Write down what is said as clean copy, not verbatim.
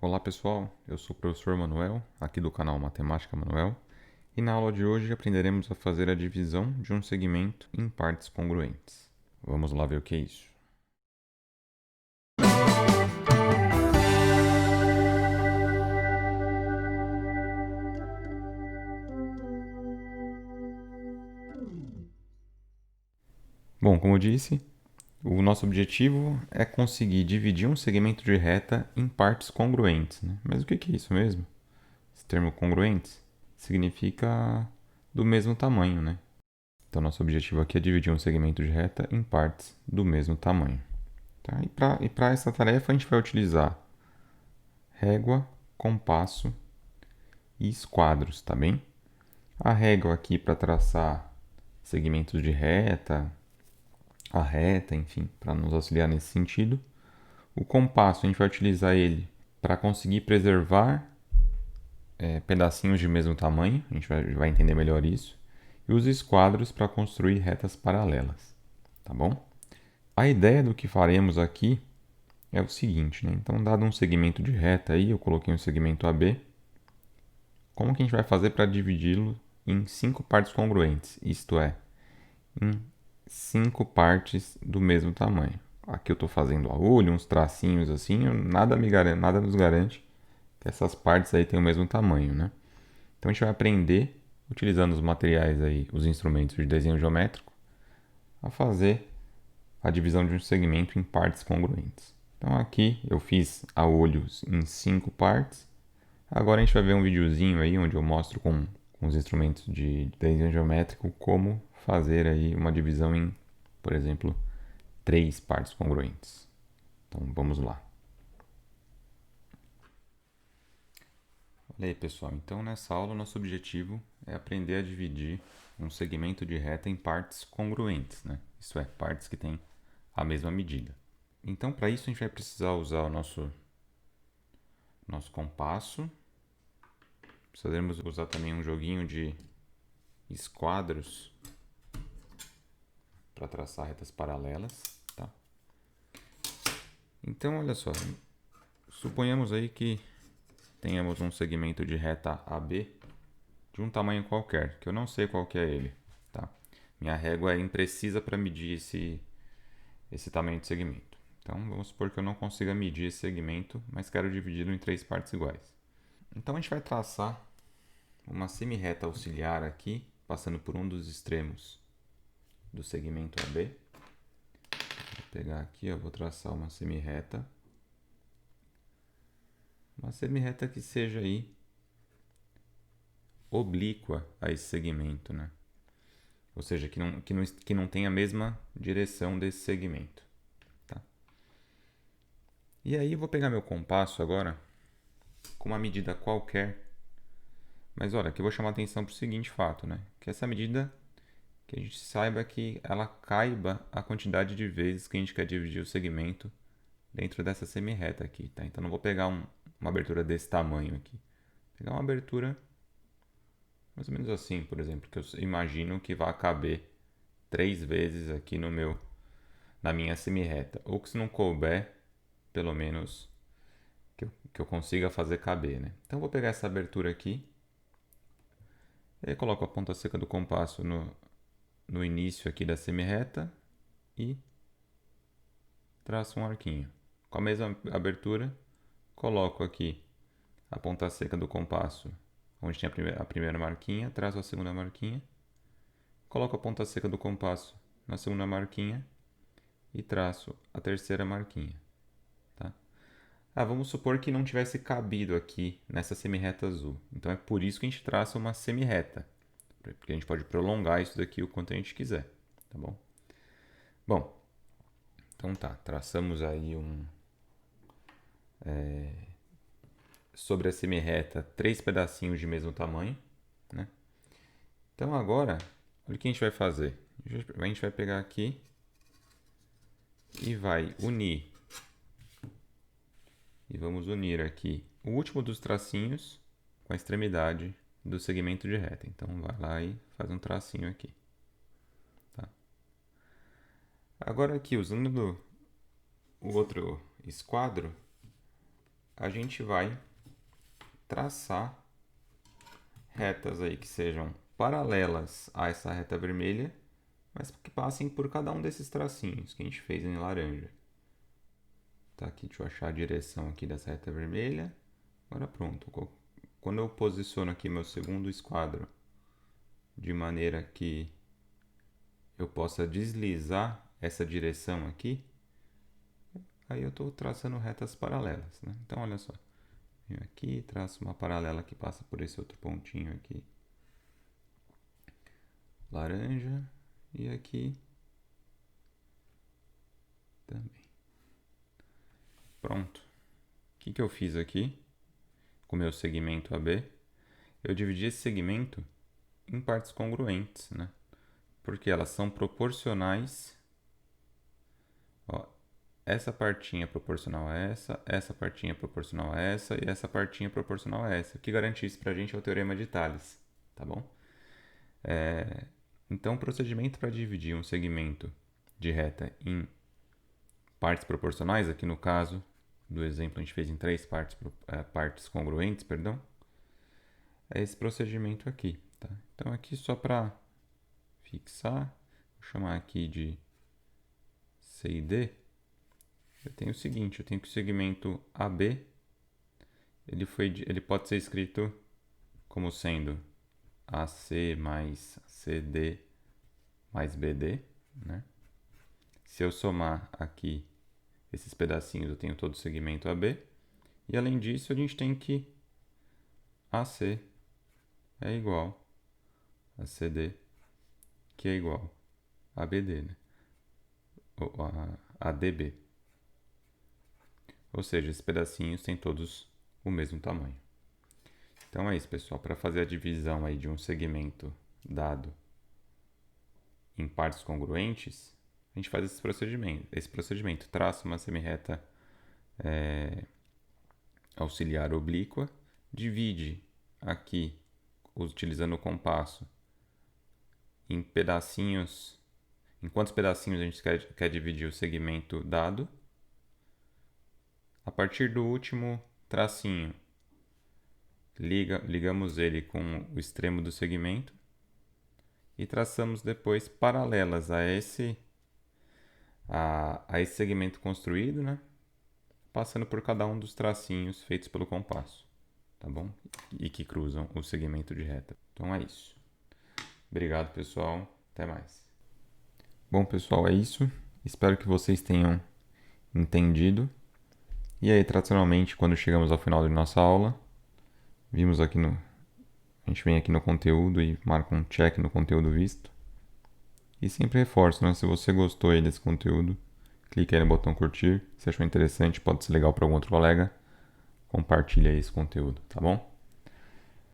Olá pessoal, eu sou o professor Manuel, aqui do canal Matemática Manuel, e na aula de hoje aprenderemos a fazer a divisão de um segmento em partes congruentes. Vamos lá ver o que é isso. Bom, como eu disse, o nosso objetivo é conseguir dividir um segmento de reta em partes congruentes, né? Mas o que é isso mesmo? Esse termo congruentes significa do mesmo tamanho, né? Então, nosso objetivo aqui é dividir um segmento de reta em partes do mesmo tamanho. Tá? E para essa tarefa, a gente vai utilizar régua, compasso e esquadros, tá bem? A régua aqui para traçar segmentos de reta, a reta, enfim, para nos auxiliar nesse sentido. O compasso, a gente vai utilizar ele para conseguir preservar pedacinhos de mesmo tamanho, a gente vai entender melhor isso. E os esquadros para construir retas paralelas, tá bom? A ideia do que faremos aqui é o seguinte, né? Então, dado um segmento de reta aí, eu coloquei um segmento AB. Como que a gente vai fazer para dividi-lo em 5 partes congruentes? Isto é, em 5 partes do mesmo tamanho. Aqui eu estou fazendo a olho, uns tracinhos assim, nada nos garante que essas partes aí tenham o mesmo tamanho, né? Então a gente vai aprender, utilizando os materiais aí, os instrumentos de desenho geométrico, a fazer a divisão de um segmento em partes congruentes. Então aqui eu fiz a olho em 5 partes. Agora a gente vai ver um videozinho aí onde eu mostro com os instrumentos de desenho geométrico como fazer aí uma divisão em, por exemplo, 3 partes congruentes. Então vamos lá. Olha aí pessoal, então nessa aula o nosso objetivo é aprender a dividir um segmento de reta em partes congruentes, né? Isso é, partes que têm a mesma medida. Então para isso a gente vai precisar usar o nosso compasso. Precisaremos usar também um joguinho de esquadros para traçar retas paralelas, tá? Então, olha só, suponhamos aí que tenhamos um segmento de reta AB de um tamanho qualquer, que eu não sei qual que é ele, tá? Minha régua é imprecisa para medir esse tamanho de segmento. Então, vamos supor que eu não consiga medir esse segmento, mas quero dividi-lo em 3 partes iguais. Então, a gente vai traçar uma semi-reta auxiliar aqui, passando por um dos extremos do segmento AB. Vou pegar aqui, vou traçar uma semi-reta. Uma semi-reta que seja aí oblíqua a esse segmento, né? Ou seja, que não tenha a mesma direção desse segmento. Tá? E aí eu vou pegar meu compasso agora com uma medida qualquer. Mas olha, aqui eu vou chamar a atenção para o seguinte fato, né? Que essa medida, que a gente saiba que ela caiba a quantidade de vezes que a gente quer dividir o segmento dentro dessa semi-reta aqui, tá? Então não vou pegar uma abertura desse tamanho aqui. Vou pegar uma abertura mais ou menos assim, por exemplo, que eu imagino que vai caber 3 vezes aqui na minha semi-reta. Ou que se não couber, pelo menos que eu consiga fazer caber, né? Então eu vou pegar essa abertura aqui. E aí coloco a ponta seca do compasso no início aqui da semi-reta e traço um arquinho. Com a mesma abertura, coloco aqui a ponta seca do compasso onde tem a primeira marquinha, traço a segunda marquinha, coloco a ponta seca do compasso na segunda marquinha e traço a terceira marquinha. Tá? Vamos supor que não tivesse cabido aqui nessa semi-reta azul. Então é por isso que a gente traça uma semi-reta, porque a gente pode prolongar isso daqui o quanto a gente quiser, tá bom? Bom, então tá, traçamos aí sobre a semi-reta 3 pedacinhos de mesmo tamanho, né? Então agora, olha o que a gente vai fazer. A gente vai pegar aqui e vai unir. E vamos unir aqui o último dos tracinhos com a extremidade do segmento de reta. Então vai lá e faz um tracinho aqui. Tá? Agora aqui, usando o outro esquadro, a gente vai traçar retas aí que sejam paralelas a essa reta vermelha, mas que passem por cada um desses tracinhos que a gente fez em laranja. Tá aqui, deixa eu achar a direção aqui dessa reta vermelha. Agora pronto. Quando eu posiciono aqui meu segundo esquadro de maneira que eu possa deslizar essa direção aqui, aí eu estou traçando retas paralelas, né? Então olha só, venho aqui, traço uma paralela que passa por esse outro pontinho aqui, laranja, e aqui também. Pronto. O que eu fiz aqui com o meu segmento AB? Eu dividi esse segmento em partes congruentes, né? Porque elas são proporcionais. Ó, essa partinha é proporcional a essa partinha é proporcional a essa e essa partinha é proporcional a essa. O que garante isso pra gente é o teorema de Thales, tá bom? Então, o procedimento para dividir um segmento de reta em partes proporcionais, aqui no caso do exemplo a gente fez em três partes congruentes, perdão, é esse procedimento aqui, tá? Então aqui só para fixar, vou chamar aqui de C e D, eu tenho o seguinte, eu tenho que o segmento AB, ele pode ser escrito como sendo AC mais CD mais BD, né? Se eu somar aqui esses pedacinhos, eu tenho todo o segmento AB. E além disso, a gente tem que AC é igual a CD, que é igual a BD, né? Ou a DB. Ou seja, esses pedacinhos têm todos o mesmo tamanho. Então é isso, pessoal. Para fazer a divisão aí de um segmento dado em partes congruentes, a gente faz esse procedimento. Traça uma semirreta auxiliar oblíqua, divide aqui, utilizando o compasso, em pedacinhos, em quantos pedacinhos a gente quer dividir o segmento dado. A partir do último tracinho, ligamos ele com o extremo do segmento e traçamos depois paralelas a esse segmento construído, né? Passando por cada um dos tracinhos feitos pelo compasso, tá bom? E que cruzam o segmento de reta. Então é isso. Obrigado, pessoal. Até mais. Bom, pessoal, é isso. Espero que vocês tenham entendido. E aí, tradicionalmente, quando chegamos ao final de nossa aula, a gente vem aqui no conteúdo e marca um check no conteúdo visto. E sempre reforço, né? Se você gostou aí desse conteúdo, clique aí no botão curtir. Se achou interessante, pode ser legal para algum outro colega, compartilhe aí esse conteúdo, tá bom?